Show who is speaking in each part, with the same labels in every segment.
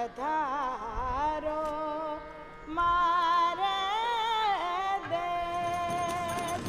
Speaker 1: पधारो मारे देश।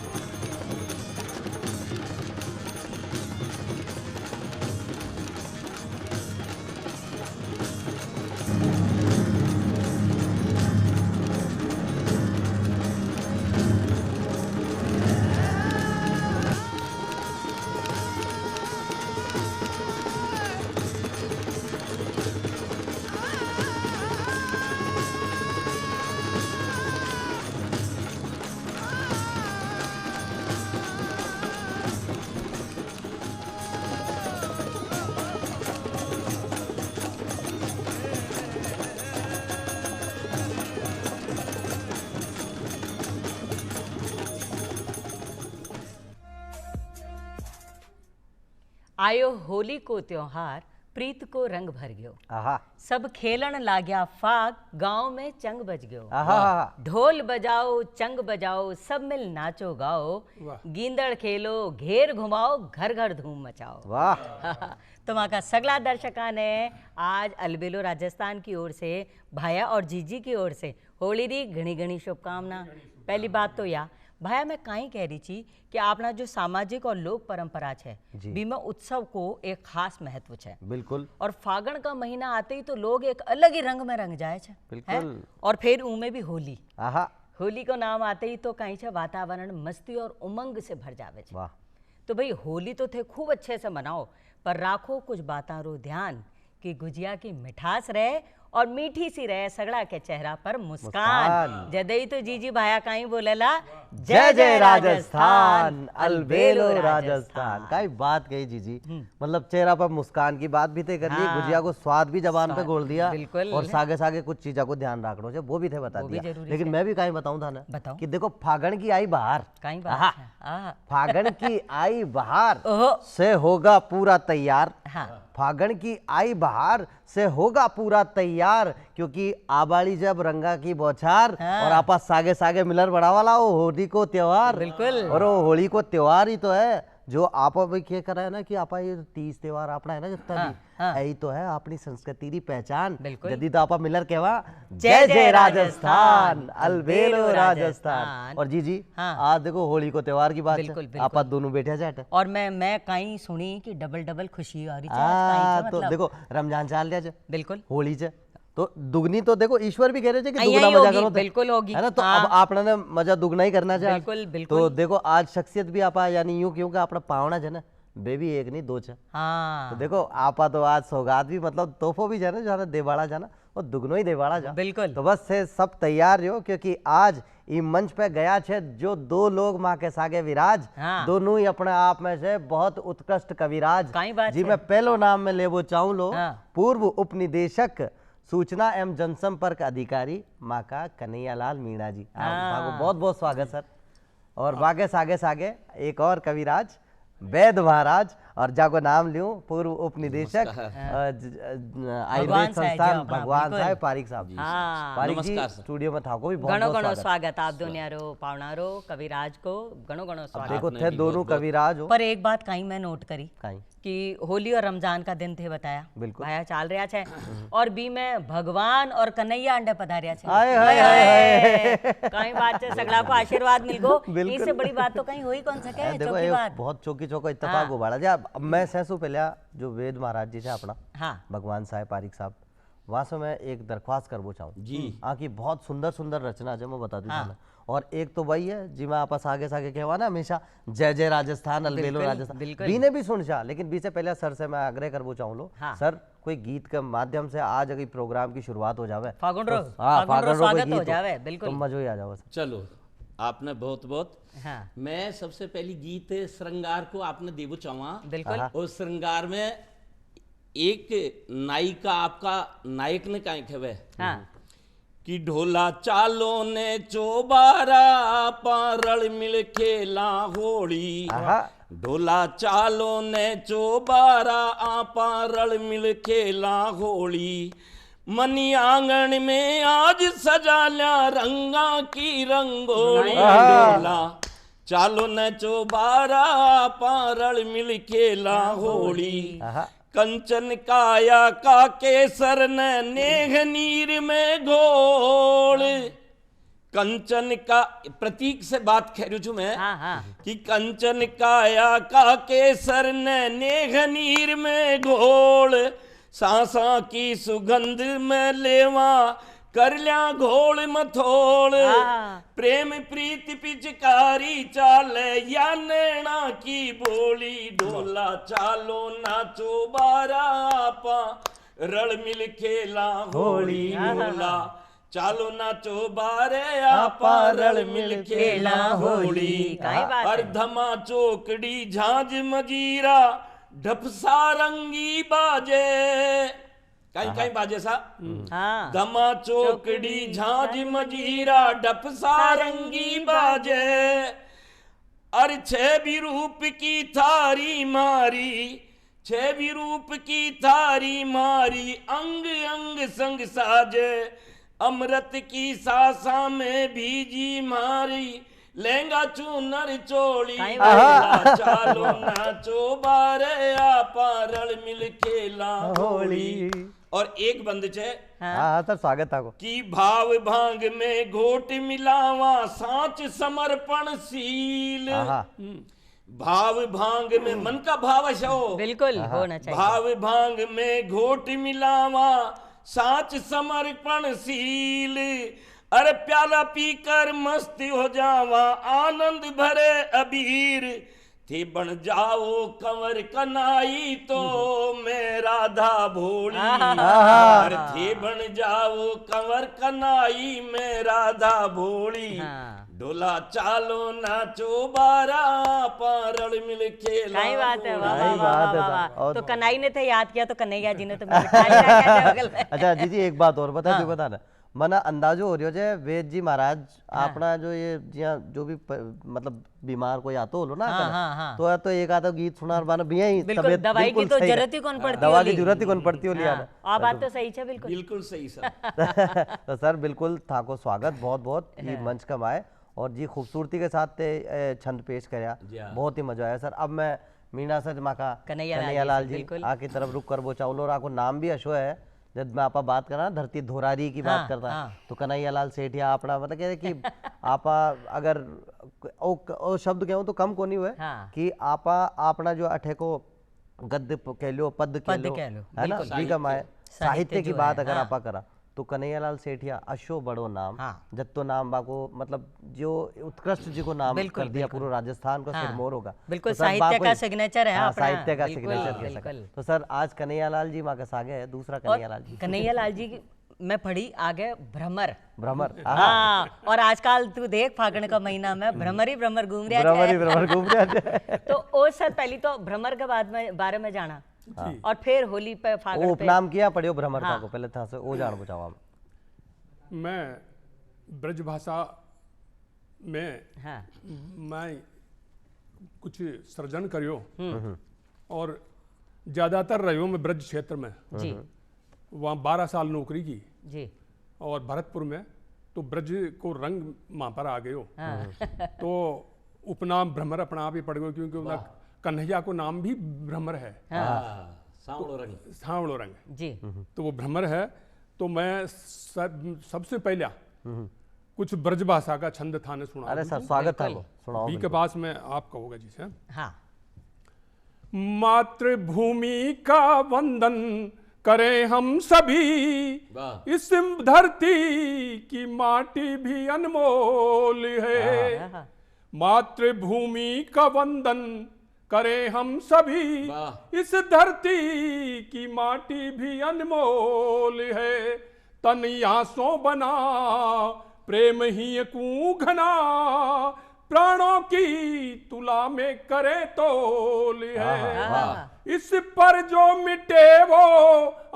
Speaker 2: आयो होली को त्योहार, प्रीत को रंग भर गयो।
Speaker 3: आहा
Speaker 2: सब खेलन लाग्या फाग, गांव में चंग बज गयो।
Speaker 3: आहा
Speaker 2: ढोल बजाओ चंग बजाओ, सब मिल नाचो गाओ। गींदड़ खेलो घेर घुमाओ, घर घर धूम मचाओ।
Speaker 3: वाह
Speaker 2: तो वहाँ का सगला दर्शका ने आज अलबेलो राजस्थान की ओर से, भाया और जीजी की ओर से होली री घनी घनी शुभकामना। पहली बात तो या भाया मैं काई कह रही थी कि अपना जो सामाजिक और लोक परंपरा है बीमा उत्सव को एक खास महत्व है।
Speaker 3: बिल्कुल।
Speaker 2: और फागण का महीना आते ही तो लोग एक अलग ही रंग में रंग जाए छे।
Speaker 3: बिल्कुल।
Speaker 2: और फिर उनमें भी होली।
Speaker 3: आहा
Speaker 2: होली को नाम आते ही तो कहीं से वातावरण मस्ती और उमंग से भर जावे छे।
Speaker 3: वाह।
Speaker 2: तो भाई होली तो थे खूब अच्छे से मनाओ, पर राखो कुछ बातां रो ध्यान कि गुजिया की मिठास रहे और मीठी सी रहे सगड़ा के चेहरा पर मुस्कान। जदई तो जीजी भाया काई बोलेला
Speaker 3: जय जय राजस्थान, अलबेलो राजस्थान। काई बात कही जीजी, मतलब चेहरा पर मुस्कान की बात भी थे कर ली, गुजिया को स्वाद भी जबान पे घोल दिया।
Speaker 2: बिल्कुल।
Speaker 3: और सागे सागे कुछ चीजों को ध्यान रखना चाहिए वो भी थे बता दिया। लेकिन मैं भी काई बताऊं था ना,
Speaker 2: बताओ।
Speaker 3: कि देखो फागण की आई बहार,
Speaker 2: काई बात है।
Speaker 3: फागण की आई बहार
Speaker 2: ओहो।
Speaker 3: से होगा पूरा तैयार।
Speaker 2: हाँ।
Speaker 3: फागण की आई बहार से होगा पूरा तैयार, क्योंकि आबाड़ी जब रंगा की बौछार।
Speaker 2: हाँ।
Speaker 3: और आपा सागे सागे मिलर बड़ा वाला वो होली को त्योहार।
Speaker 2: बिल्कुल।
Speaker 3: और वो होली को त्योहार ही तो है जो आप भी क्या करा है ना कि आपा ये तीज त्योहार अपना है ना जितना भी यही तो है अपनी संस्कृति की पहचान। यदि तो आपा मिलर कहवा जय जय राजस्थान, अलबेलो राजस्थान। और जी जी आज देखो होली को त्योहार की बात है, आपा दोनों बैठे जाट।
Speaker 2: और मैं कहीं सुनी कि डबल डबल खुशी आ रही
Speaker 3: है। तो देखो रमजान चाल लिया
Speaker 2: बिल्कुल
Speaker 3: होली चे तो दुगनी तो देखो ईश्वर भी कह रहे थे कि दुगना मजा करो।
Speaker 2: बिल्कुल होगी
Speaker 3: है ना। तो अब आपने ने मजा दुगना ही करना चाहिए।
Speaker 2: बिल्कुल बिल्कुल।
Speaker 3: तो देखो आज शख्सियत भी आपा यानी यूं क्योंकि अपना पावना है ना बेबी एक नहीं दो छे।
Speaker 2: हाँ।
Speaker 3: तो देखो आपा तो आज सौगात भी मतलब तोहफो भी जाना जाना देवाड़ा जाना और दुगनो ही देवाड़ा जा।
Speaker 2: बिल्कुल।
Speaker 3: तो बस से सब तैयार हो क्योंकि आज ये मंच पे गया छे जो दो लोग माँ के सागे विराज। दोनों ही अपने आप में से बहुत उत्कृष्ट कविराज जी। मैं पहलो नाम में लेवो चाहूँ लो पूर्व उपनिदेशक सूचना एवं जनसंपर्क अधिकारी माँ का कन्हैयालाल मीणा जी। आपको बहुत बहुत स्वागत सर। और बागे सागे सागे एक और कविराज वैद महाराज और जाको नाम लियूं पूर्व उपनिदेशक आयुर्वेद संस्थान भगवान साहब पारिक साहब जी। पारिक जी स्टूडियो में था को भी बहुत
Speaker 2: गणो स्वागत आप दोनों रो पावनारो कविराज को गणो स्वागत।
Speaker 3: देखो थे दोनों कविराज हो।
Speaker 2: पर एक बात कहीं मैं नोट करी
Speaker 3: कहीं
Speaker 2: कि होली और रमजान का दिन थे बताया।
Speaker 3: बिल्कुल
Speaker 2: भाया चाल रहा छे और बी में भगवान और कन्हैया अंडे पधारिया छे।
Speaker 3: हाय हाय हाय
Speaker 2: कहीं बात से सगला को आशीर्वाद मिल गो। इससे बड़ी बात तो कहीं हुई कौन सके।
Speaker 3: देखो ये बहुत चौकी चौको इत्तेफाक हो बाड़ा जा। मैं सहसु पहले जो वेद महाराज जी से अपना भगवान साहब पारिक साहब वहां से मैं एक दरख्वास्त करना चाहूँ जी। की बहुत सुंदर सुंदर रचना जो मैं बता दूं। और एक तो वही है जी मैं आपस आगे सागे कहवा ना हमेशा जय जय राजस्थान, अलबेलो राजस्थान। बी ने भी सुन चाह लेकिन बी से पहले सर से मैं आग्रह करना चाहूँ लो सर कोई गीत के माध्यम से आज अगर प्रोग्राम की शुरुआत हो जावे
Speaker 2: स्वागत हो जावे। बिल्कुल
Speaker 3: तो मजा ही आ जाओ।
Speaker 4: चलो आपने बहुत बहुत मैं सबसे पहली गीत श्रृंगार को आपने देवो चाहवा।
Speaker 2: बिल्कुल।
Speaker 4: और श्रृंगार में एक नायिका आपका नायक ने कहीं खेवे कि ढोला चालो ने चोबारा पारल मिल खेला होली। ढोला चालो ने चोबारा पारल मिल खेला होली। मनी आंगन में आज सजा लिया रंगा की रंगोली। ढोला चालो न चोबारा पारल मिल खेला होली। कंचन काया का केसर न नेह नीर में घोल। कंचन का प्रतीक से बात कह रही हूं मैं। कि कंचन काया का केसर न नेह नीर में घोल। सांसा की सुगंध में लेवा कर लिया घोल मथोल। प्रेम प्रीति पिचकारी चाल या नैना की बोली। ढोला चालो नाचो बारा आपा रल मिल खेला होली। ढोला चालो नाचो बारे आपा रल मिल खेला होली। अर्धमा चोकड़ी झांझ मजीरा ढपसा रंगी बाजे। कहीं कहीं बाजे सा। धमा चोकड़ी झांझ मजीरा ढपसा रंगी बाजे। अर छे भी रूप की थारी मारी। छे भी रूप की थारी मारी अंग अंग संग साजे। अमृत की सासा में भीजी मारी लहंगा चूनर चोली। चालो नाचो बारे आपा रल मिल खेला होली। और एक बंद छे
Speaker 3: सर स्वागत था
Speaker 4: कि भाव भांग में घोट मिलावा सांच समर्पण शील। भाव भांग में मन का भाव है
Speaker 2: बिल्कुल होना चाहिए।
Speaker 4: भाव भांग में घोट मिलावा सांच समर्पण शील। अरे प्याला पीकर मस्ती हो जावा आनंद भरे अबीर। थे बन जाओ कंवर कनाई तो मैं राधा भोली। अरे थे बन जाओ कंवर कनाई मैं राधा भोली। डोला चालो नाचो बारा पारल मिल खेला।
Speaker 2: सही बात है। वाह वाह वाह वाह। तो कन्हैया ने तो याद किया तो कन्हैया जी ने तो
Speaker 3: अच्छा जी एक बात और बता। तू बता ना मना अंदाजो हो रही है वेद जी महाराज अपना जो ये जो भी मतलब बीमार कोई आतो हो ना तो एक आधा गीत सुना बाना भी ही
Speaker 2: तबियत दवाई की तो जरूरत ही कौन पड़ती
Speaker 3: दवा की जरूरत ही कौन पड़ती हो लिया
Speaker 2: आ बात तो सही है बिल्कुल
Speaker 4: बिल्कुल सही सर।
Speaker 3: तो सर बिल्कुल था को स्वागत बहुत बहुत ये मंच कम आए और जी खूबसूरती के साथ छंद पेश कराया बहुत ही मजा आया सर। अब मैं मीना सर माँ का कन्हैया लाल जी आकी तरफ रुक कर वो चावलो और आपको नाम भी अशो है। जब मैं आपा बात करा धरती धोरारी की बात करता तो कन्हैया लाल सेठिया अपना मतलब कह कि आपा अगर ओ शब्द कहूँ तो कम को नहीं हुए कि आपा अपना जो अठे को गद्य कह लो पद कह लो है ना निगम आए साहित्य की बात अगर आपा करा तो कन्हैया लाल सेठिया अशो बड़ो नाम जत्तो नाम बाको मतलब जो उत्कृष्ट जी को नाम कर दिया पूरा राजस्थान को सिरमौर होगा।
Speaker 2: बिल्कुल साहित्य का सिग्नेचर है
Speaker 3: साहित्य का सिग्नेचर। तो सर आज कन्हैया लाल जी माँ का सागे है दूसरा कन्हैया लाल जी।
Speaker 2: कन्हैया लाल जी की मैं पढ़ी आगे भ्रमर
Speaker 3: भ्रमर।
Speaker 2: और आजकल तू देख फागण का महीना में भ्रमर ही भ्रमर घूम रहा। तो ओ सर पहली तो भ्रमर के बाद में बारे में जाना और फिर होली पे फागण पे
Speaker 3: उपनाम किया पढ़ियो भ्रमर का को पहले था से वो जान पूछावा।
Speaker 1: मैं ब्रज भाषा में मैं कुछ सृजन करियो और ज्यादातर रहियो मैं ब्रज क्षेत्र में
Speaker 2: जी।
Speaker 1: वहाँ 12 साल नौकरी की
Speaker 2: जी।
Speaker 1: और भरतपुर में तो ब्रज को रंग वहाँ पर आ गयो। तो उपनाम भ्रमर अपना आप ही पड़ गयो क्योंकि कन्हैया को नाम भी भ्रमर है। सांवलो रंग
Speaker 2: जी।
Speaker 1: तो वो भ्रमर है। तो मैं सबसे पहले कुछ ब्रज भाषा का छंद थाने सुना।
Speaker 3: अरे सर स्वागत है सुनाओ
Speaker 1: के पास में आप कहोगे जिसे मातृभूमि का वंदन करें हम सभी। इस धरती की माटी भी अनमोल है। मातृभूमि का वंदन करें हम सभी। इस धरती की माटी भी अनमोल है। तन आंसों बना प्रेम ही घना। प्राणों की तुला में करे तोल है। इस पर जो मिटे वो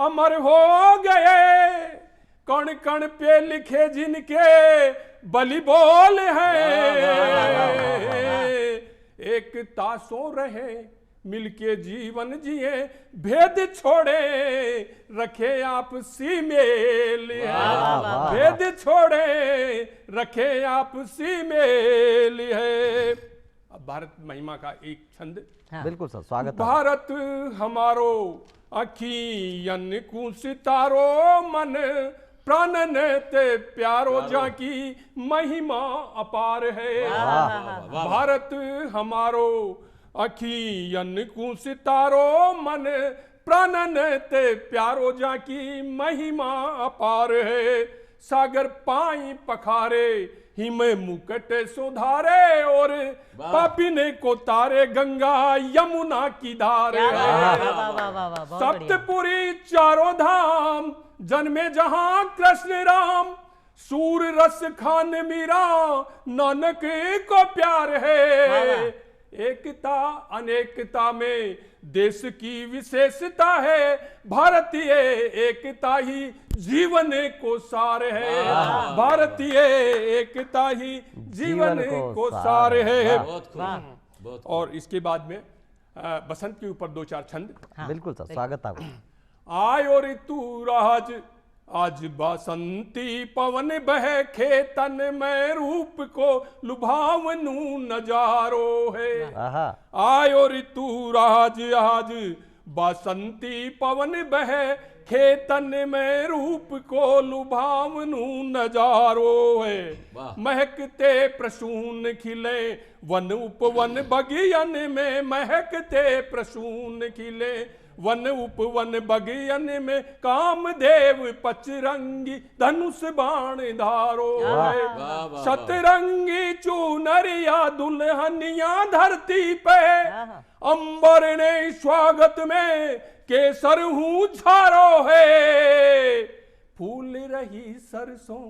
Speaker 1: अमर हो गए। कण कण पे लिखे जिनके बलि बोल है। एकता सो रहे मिलके जीवन जिए। भेद छोड़े रखे आपसी मेल है। भेद छोड़े रखे आपसी मेल है। अब भारत महिमा का एक छंद।
Speaker 3: बिल्कुल सर स्वागत।
Speaker 1: भारत हमारो अखियन को सितारो मन प्राणन ते प्यारो जाकी महिमा अपार है। भारत हमारो अखियन को सितारो मन प्राणन ते प्यारो जाकी महिमा अपार है। सागर पाई पखारे हिम मुकट सुधारे और पापिने को तारे गंगा यमुना की धार है। सप्तपुरी चारों धाम जन्मे जहां कृष्ण राम सूर रस खान मीरा नानक को प्यार है। एकता अनेकता में देश की विशेषता है। भारतीय एकता ही जीवन को सार है। भारतीय एकता ही जीवन को सार है। और इसके बाद में बसंत के ऊपर 2-4 छंद।
Speaker 3: बिल्कुल सर, स्वागत है।
Speaker 1: आयो ऋतु राज आज बसंती पवन बह खेतन में रूप को लुभावनु नजारो है। आयो ऋतु राज आज बसंती पवन बह खेतन में रूप को लुभावनु नजारो है। महकते प्रसून खिले वन उपवन बगियन में महकते प्रसून खिले वन उपवन बगियन में कामदेव पचरंगी धनुष बाण धारो है। सतरंगी चुनरिया दुल्हनिया धरती पे अंबर ने स्वागत में केसर हूँ झारो है। फूल रही सरसों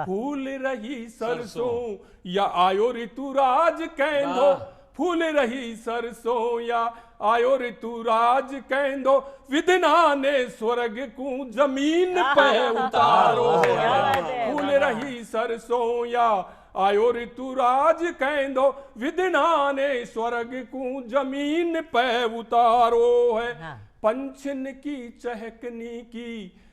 Speaker 1: फूल रही सरसों या आयो ऋतुराज कहंदो फूल रही सरसों या आयो ऋतुराज कहंदो विधना ने स्वर्ग को जमीन पे उतारो है। फूल रही सरसों या आयो ऋतुराज कहंदो विधना ने स्वर्ग को जमीन पे उतारो है। पंचन की चहकनी की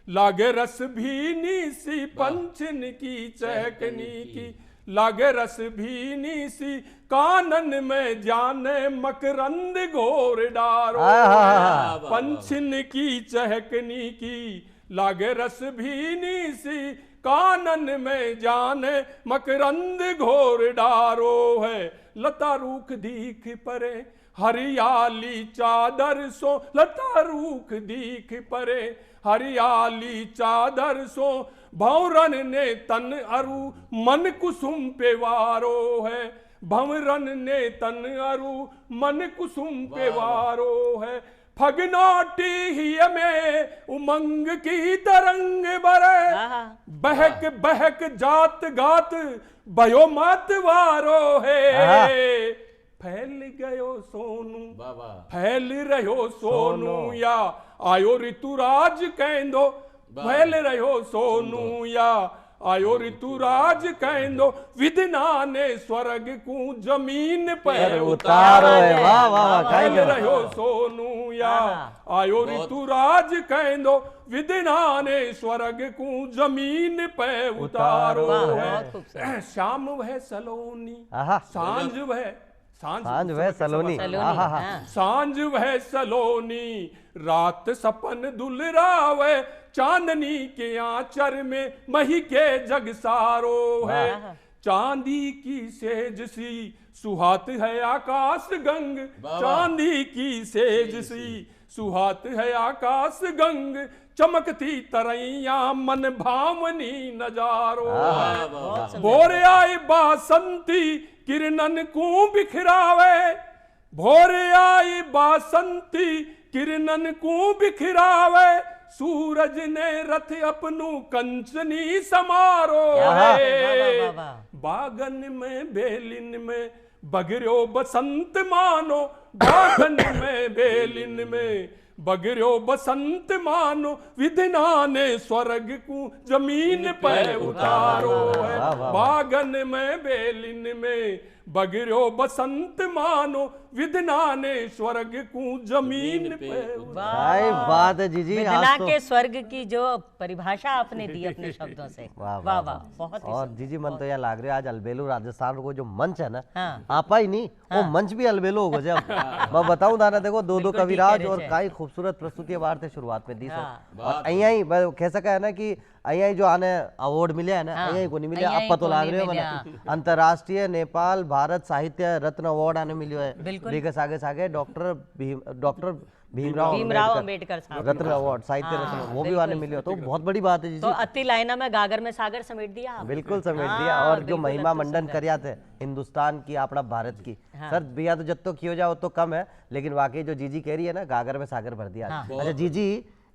Speaker 1: लागे रस भीनी सी पंचन की चहकनी की लागे रस भीनी सी कानन में जाने मकरंद घोर डारो। पंचन की चहकनी की लागे रस भीनी सी कानन में जाने मकरंद घोर डारो है। लता रूख दीख परे हरियाली चादर सो लता रूख दीख परे हरियाली चादर सो भंवरन ने तन अरु मन कुसुम पे वारो है। भंवरन ने तन अरु मन कुसुम पे वारो है। फगनाटी ही में उमंग की तरंग बरे बहक बहक जात गात भयो मत वारो है। फैल गयो सोनू फैल रहो सोनू या आयो ऋतुराज कहंदो फैल रहो सोनू या आयो ऋतुराज कहंदो विधना ने स्वर्ग को जमीन पर उतारो। फैल रहो सोनू या आयो ऋतुराज कहंदो विधना ने स्वर्ग को जमीन पे उतारो है। शाम वह सलोनी सांझ वह सांझ वह सलोनी सांझ वह सलोनी रात सपन दुलरावे चांदनी के आंचर में मही के जग सारो है। चांदी की सेज सी सुहात है आकाश गंग चांदी की सेज सी सुहात है आकाश गंग चमकती तरैया मन भावनी नजारो है। भोर आई बासंती किरणन को बिखरावे भोर आई बासंती किरणन को बिखरावे सूरज ने रथ अपनू कंचनी समारो है। बागन में बेलिन में बगरो बसंत मानो बागन में बेलिन में बगरो बसंत मानो विधना ने स्वर्ग को जमीन पर उतारो है। बागन में बेलिन में बगिरो बसंत मानो विधना ने स्वर्ग को जमीन पे।
Speaker 3: भाई बात है जीजी,
Speaker 2: विधना के स्वर्ग की जो परिभाषा आपने दी अपने शब्दों से, वाह वाह, बहुत।
Speaker 3: और जीजी मन तो यहाँ लाग रहा है आज अलबेलू राजस्थान को जो मंच है ना, आपा ही नहीं वो मंच भी अलबेलू हो गया। मैं बताऊं था ना, देखो दो कविराज और काई खूबसूरत प्रस्तुति बार थे शुरुआत में दी सो। और यही कह सका है ना कि यही जो आने अवार्ड मिले है ना, यही को नहीं मिले, अब पता लग रहे हो मैंने अंतरराष्ट्रीय नेपाल भारत साहित्य रत्न अवार्ड आने मिले है। बिल्कुल सागे सागे डॉक्टर भीमराव अंबेडकर साहब रत्न अवार्ड साहित्य रत्न वो भी आने मिले, तो बहुत बड़ी बात है जी।
Speaker 2: तो अति लाइना में गागर में सागर समेट दिया,
Speaker 3: बिल्कुल समेट दिया। और जो महिमा मंडन करिया थे हिंदुस्तान की अपना भारत की, सर भैया तो जब तो कियो जाओ तो कम है, लेकिन वाकई जो जीजी कह रही है ना, गागर में सागर भर दिया। अच्छा जीजी,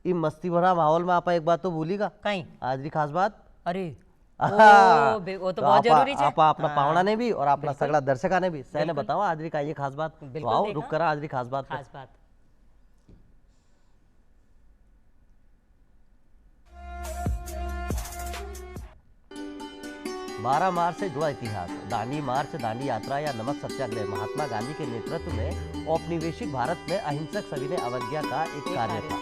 Speaker 3: ये मस्ती भरा माहौल में आप एक बात तो भूलिएगा,
Speaker 2: कहीं
Speaker 3: आज की खास बात,
Speaker 2: अरे वो तो बहुत जरूरी है।
Speaker 3: आप अपना पावना ने भी और अपना सगला दर्शका ने भी सहने बताओ आज की ये खास बात। तो आओ रुक करा आज की खास बात। 12 मार्च से जुड़ा इतिहास। दांडी मार्च, दांडी यात्रा या नमक सत्याग्रह महात्मा गांधी के नेतृत्व में औपनिवेशिक भारत में अहिंसक सविनय अवज्ञा का एक कार्य था।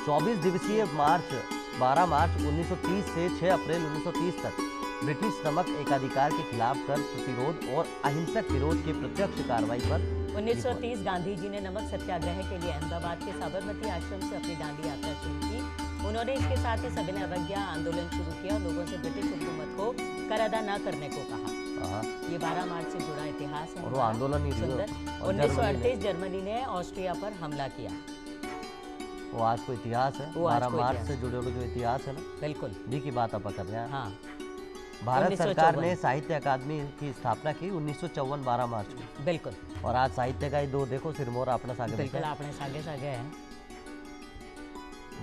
Speaker 3: 24 दिवसीय मार्च 12 मार्च 1930 से 6 अप्रैल 1930 तक ब्रिटिश नमक एकाधिकार के खिलाफ कर प्रतिरोध और अहिंसक विरोध की प्रत्यक्ष कार्रवाई पर
Speaker 2: 1930 गांधी जी ने नमक सत्याग्रह के लिए अहमदाबाद के साबरमती आश्रम से अपनी दांडी यात्रा शुरू की। उन्होंने इसके साथ ही सविनय अवज्ञा आंदोलन शुरू किया, लोगों से ब्रिटिश हुकूमत को कर अदा न करने को कहा। ये 12 मार्च से जुड़ा इतिहास है।
Speaker 3: और वो आंदोलन ही
Speaker 2: सुंदर। 1938 जर्मनी ने ऑस्ट्रिया पर हमला किया,
Speaker 3: वो आज को इतिहास है। 12 मार्च से जुड़े हुए जो इतिहास है ना,
Speaker 2: बिल्कुल
Speaker 3: जी की बात आप कर रहे हैं।
Speaker 2: हाँ।
Speaker 3: भारत सरकार ने साहित्य अकादमी की स्थापना की 1954 12 मार्च को।
Speaker 2: बिल्कुल।
Speaker 3: और आज साहित्य का ही दो देखो सिरमौर अपना सागे,
Speaker 2: बिल्कुल अपने सागे सागे है।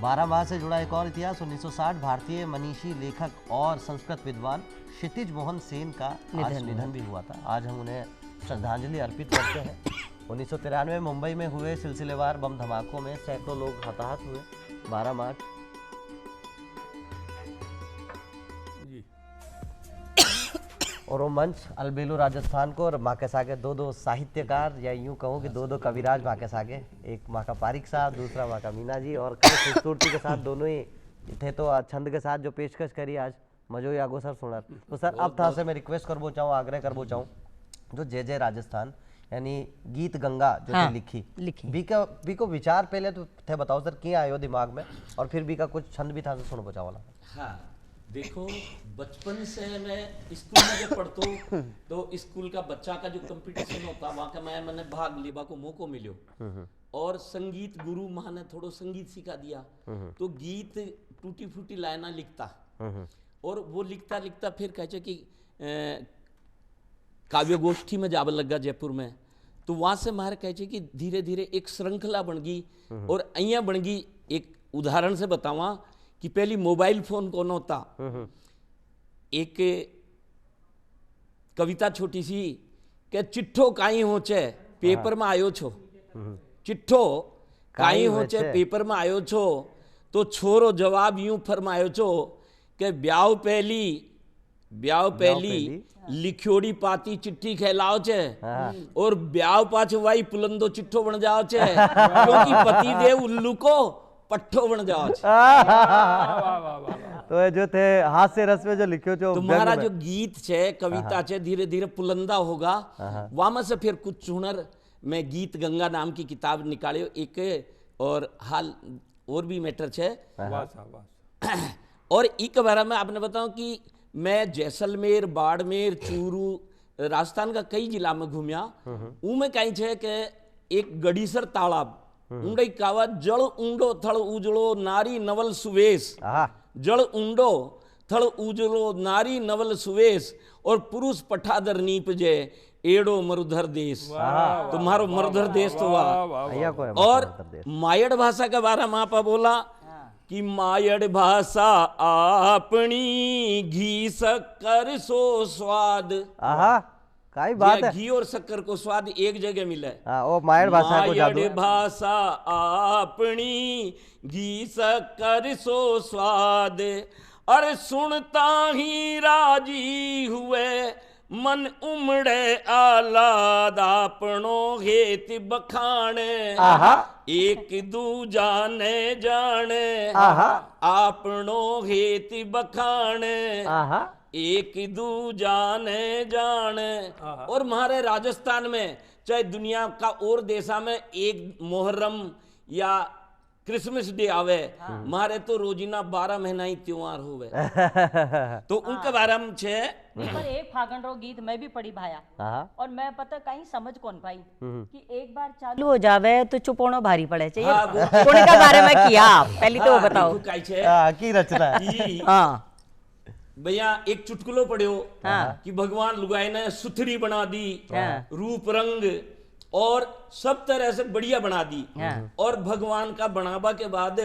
Speaker 3: 12 मार्च से जुड़ा एक और इतिहास। 1960 भारतीय मनीषी लेखक और संस्कृत विद्वान क्षितिज मोहन सेन का निधन भी हुआ था। आज हम उन्हें श्रद्धांजलि अर्पित करते हैं। 1993 में मुंबई में हुए सिलसिलेवार बम धमाकों में सैकड़ों लोग हताहत हुए। 12 मार्च और वो मंच अलबेलू राजस्थान को और माँ के सागे दो साहित्यकार या यूं कहूँ कि दो कविराज माँ के सागे, एक माँ का पारिक साहब, दूसरा माँ का मीना जी, और कई खूबसूरती के साथ दोनों ही थे। तो छंद के साथ जो पेशकश करी आज मजो ही आगो सर सुना। तो सर अब था से मैं रिक्वेस्ट करबो चाहूँ, आग्रह करबो चाहूँ, जो जय राजस्थान यानी गीत गंगा जो हाँ, लिखी बी को विचार पहले तो थे बताओ सर क्या आयो दिमाग में, और फिर बी का कुछ छंद भी था तो सुनो बचाओ वाला।
Speaker 4: हाँ देखो, बचपन से मैं स्कूल में जब पढ़तो तो स्कूल का बच्चा का जो कंपटीशन होता वहाँ का मैंने भाग लेबा को मौको मिलो, और संगीत गुरु माँ ने थोड़ो संगीत सिखा दिया, तो गीत टूटी फूटी लाइना लिखता, और वो लिखता लिखता फिर कहे कि काव्य गोष्ठी में जाब लगा जयपुर में, तो वहां से मारे कहे कि धीरे धीरे एक श्रृंखला बन गई। और अहिया बन गई, एक उदाहरण से बतावा कि पहली मोबाइल फोन कौन होता, एक कविता छोटी सी के चिट्ठो काई होचे पेपर में आयो छो, चिट्ठो काई होचे पेपर में आयो छो, तो छोरो जवाब यूं फरमायो छो के ब्याह पहली लिखोड़ी पाती चिट्ठी कहलाओ छे, और ब्याह पाछ वाई पुलंदो चिट्ठो बन जाओ छे, क्योंकि पति देव उल्लू को पट्ठो बन जाओ छे।
Speaker 3: तो जो थे हास्य रस में जो लिखो जो
Speaker 4: तुम्हारा जो गीत छे कविता छे धीरे धीरे पुलंदा होगा। वहां से फिर कुछ चुनर मैं गीत गंगा नाम की किताब निकालियो एक, और हाल और भी मैटर छे। और एक बार में आपने बताऊं कि मैं जैसलमेर, बाड़मेर, चूरू, राजस्थान का कई जिला में घूमिया। उनमें कहीं छे के एक गड़ीसर तालाब ऊंडई कावा जल ऊंडो थड़ उजड़ो नारी नवल सुवेश, जल ऊंडो थड़ उजड़ो नारी नवल सुवेश, और पुरुष पठादर नीपजे एड़ो मरुधर देश। तुम्हारो मरुधर देश तो हुआ। और मायड़ भाषा के बारे में आपा बोला कि मायड़ भाषा अपनी घी शक्कर सो स्वाद।
Speaker 3: काई बात है,
Speaker 4: घी और शक्कर को स्वाद एक जगह मिले।
Speaker 3: ओ मायड़ भाषा को जादू है।
Speaker 4: मायड़ भाषा अपनी घी शक्कर सो स्वाद, अरे सुनता ही राजी हुए मन उमड़े आलाद आपनो हेत बखाने, एक दूजा ने जाने आपनो हेत बखाने, एक दूजा ने जाने। और हमारे राजस्थान में चाहे दुनिया का और देशा में एक मुहर्रम या क्रिसमस डे आवे, मारे तो रोजीना 12 महीना ही त्योहार होवे। तो उनके बारे में छे
Speaker 2: पर एक फागण रो गीत मैं भी पढ़ी भाया, और मैं पता कहीं समझ कौन पाई कि एक बार चालू हो जावे तो चुप होना भारी पड़े चाहिए। कोने का बारे में किया पहले तो वो बताओ
Speaker 3: की रचना
Speaker 2: हाँ
Speaker 4: भैया एक चुटकुलो पढ़ियो कि भगवान लुगाई ने सुथरी बना दी, रूप रंग और सब तरह से बढ़िया बना दी, और भगवान का बनावा के बाद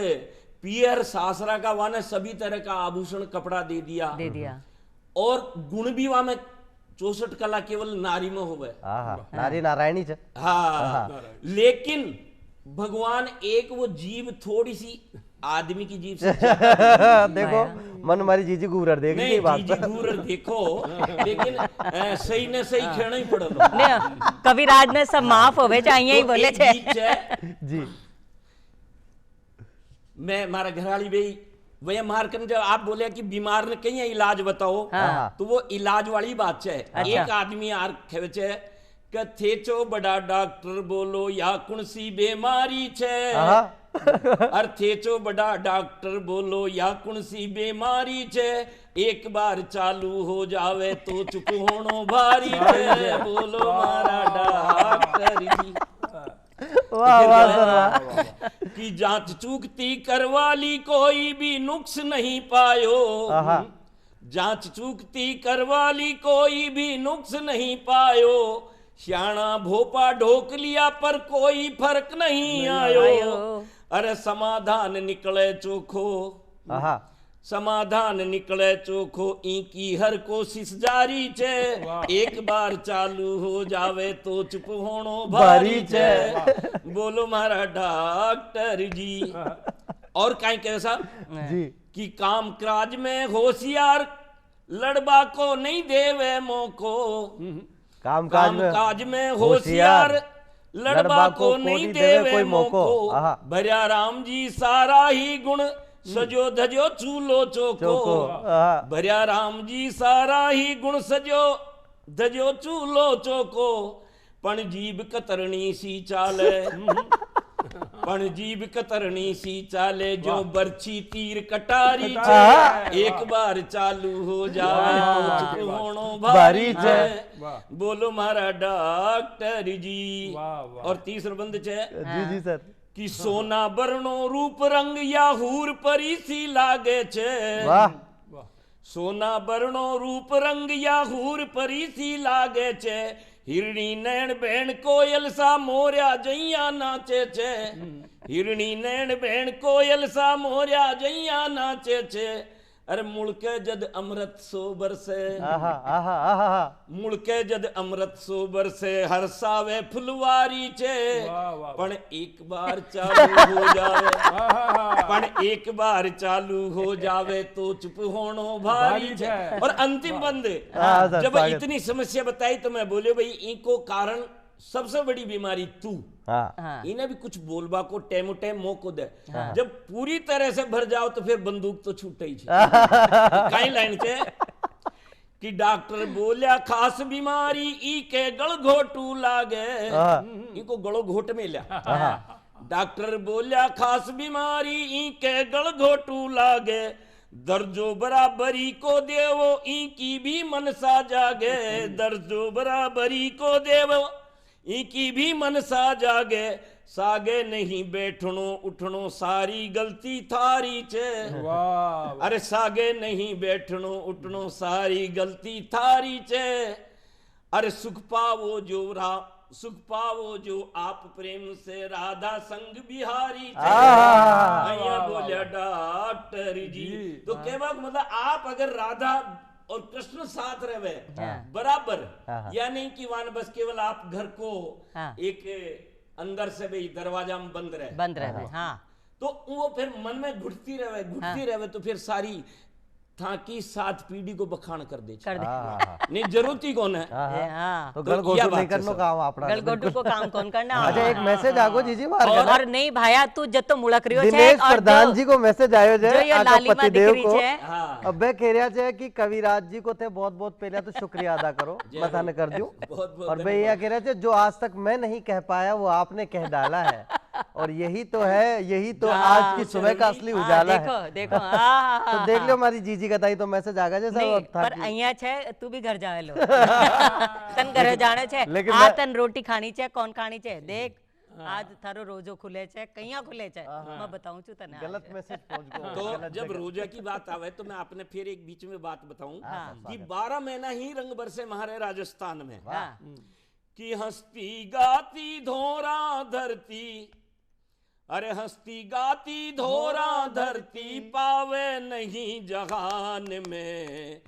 Speaker 4: पियर सासरा का वाने सभी तरह का आभूषण कपड़ा दे दिया और गुण भी वहां में 64 कला केवल नारी में होवे,
Speaker 3: नारी नारायणी छे।
Speaker 4: हाँ, लेकिन भगवान एक वो जीव थोड़ी सी आदमी की जीव से
Speaker 3: देखो मन मारी जीजी घूरर देख
Speaker 4: नहीं
Speaker 3: बात
Speaker 4: जीजी घूरर देखो, लेकिन सही ने सही खेना ही पड़ेगा।
Speaker 2: कविराज ने सब माफ होवे चाहिए ही बोले छे
Speaker 3: जी।
Speaker 4: मैं मारा घरवाली भाई वह मारकन जब आप बोले कि बीमार ने कहीं इलाज बताओ, तो वो इलाज वाली बात है। एक आदमी यार खेवे छे थे चो बड़ा डॉक्टर बोलो या कुणसी बीमारी छे, अर्थे चो बड़ा डॉक्टर बोलो या कुणसी बीमारी छे, एक बार चालू हो जावे तो चुप होनो भारी छे, बोलो मारा डॉक्टर जी। कि जांच चूकती करवाली कोई भी नुक्स नहीं पायो, जांच चूकती करवाली कोई भी नुक्स नहीं पायो, श्याणा भोपा ढोक लिया पर कोई फर्क नहीं आयो, अरे समाधान निकले चोखो, समाधान निकले चोखो, इनकी हर कोशिश जारी छे, एक बार चालू हो जावे तो चुप होनो भारी छे, बोलो मारा डॉक्टर जी। और कहीं कैसा
Speaker 3: जी
Speaker 4: कि काम काज में होशियार लड़बा को नहीं देवे मौको, काम काज में होशियार लड़बा को नहीं देवे मौको, भरिया राम जी सारा ही गुण सजो धजो चूलो चोको, भरिया राम जी सारा ही गुण सजो धजो चूलो चोको, पण जीभ कतरनी सी चाले, पण जीभ कतरनी सी चाले, जो बरछी तीर कटारी छे, एक बार चालू हो जाए तो चुप होनो भारी छे, बोलो मारा डॉक्टर जी। और तीसरा बंद छे
Speaker 3: जी जी सर
Speaker 4: कि सोना बरनो रूप रंग या हूर परी सी लागे छे, सोना बरनो रूप रंग या हूर परी सी लागे छे, हिरणी नैन बहन कोयल सा मोरिया जैया नाचे छे, हिरणी नैन बहन कोयल सा मोरिया जैया नाचे छे, अरे मुड़के जद अमृत सो बरसे, मुड़के जद अमृत सो बरसे, हरसावे फुलवारी छे, पण एक बार चालू हो जावे, पण एक बार चालू हो जावे तो चुप होनो भारी छे। और अंतिम बंद जब इतनी समस्या बताई तो मैं बोले भाई इनको कारण सबसे बड़ी बीमारी तू, इन्हें भी कुछ बोलबा को टेमो टेम मौको दे, जब पूरी तरह से भर जाओ तो फिर बंदूक तो छूटे ही कई लाइन छे कि डॉक्टर बोलिया खास बीमारी ई के गल घोटू लागे, इनको गलो घोट में लिया, डॉक्टर बोलिया खास बीमारी ई के गल घोटू लागे, दर्जो बराबरी को देवो ई की भी मनसा जागे, दर्जो बराबरी को देवो इनकी भी मनसा जागे, सागे नहीं बैठनो उठनो सारी गलती थारी छे, अरे सागे नहीं बैठनो उठनो सारी गलती थारी छे, अरे सुख पावो जो सुख पावो जो आप प्रेम से राधा संग बिहारी छे, बोलिया डॉक्टर जी। तो कहवा मतलब आप अगर राधा और कृष्ण साथ रहे बराबर, या नहीं कि वान बस केवल आप घर को एक अंदर से भाई दरवाजा में बंद रहे,
Speaker 2: हाँ।
Speaker 4: तो वो फिर मन में घुटती रहे तो फिर सारी ताकि 7 पीढ़ी को बखान कर दे
Speaker 3: नहीं
Speaker 4: जरूरत ही कौन है
Speaker 3: तो गलगोटू नहीं करनो काम अपना
Speaker 2: गलगोटू को काम कौन करना।
Speaker 3: अच्छा एक मैसेज आगो जीजी मार
Speaker 2: और नहीं भाया तू जब तो मुड़क रही हो
Speaker 3: दिनेश प्रधान जी को मैसेज आयो जे
Speaker 2: आका
Speaker 3: पतिदेव को अबे कह रहा है कि कविराज जी को थे बहुत बहुत पहले तो शुक्रिया अदा करो मैं थाने कर दूं और भाई ये कह रहे थे जो आज तक मैं नहीं कह पाया वो आपने कह डाला है और यही तो है, यही तो आज की सुबह का असली उजाला है।
Speaker 2: देखो
Speaker 3: तो देख लो हमारी जीजी का ताई तो मैसेज आ गया
Speaker 2: नहीं, पर અહીંયા છે તું भी घर जावे लो तन घरे जाने छे आ तन रोटी खानी छे कौन खानी छे देख आज थारो रोजो खुले छे कहिया खुले छे मैं बताऊं छु तने
Speaker 3: गलत मैसेज पहुंच गयो।
Speaker 4: तो जब रोजा की बात आवे तो मैं आपने फिर एक बीच में बात बताऊं कि 12 महीना ही रंग बरसे हमारे राजस्थान में कि हंसती गाती धोरा धरती अरे हंसती गाती धोरा धरती पावे नहीं जहान में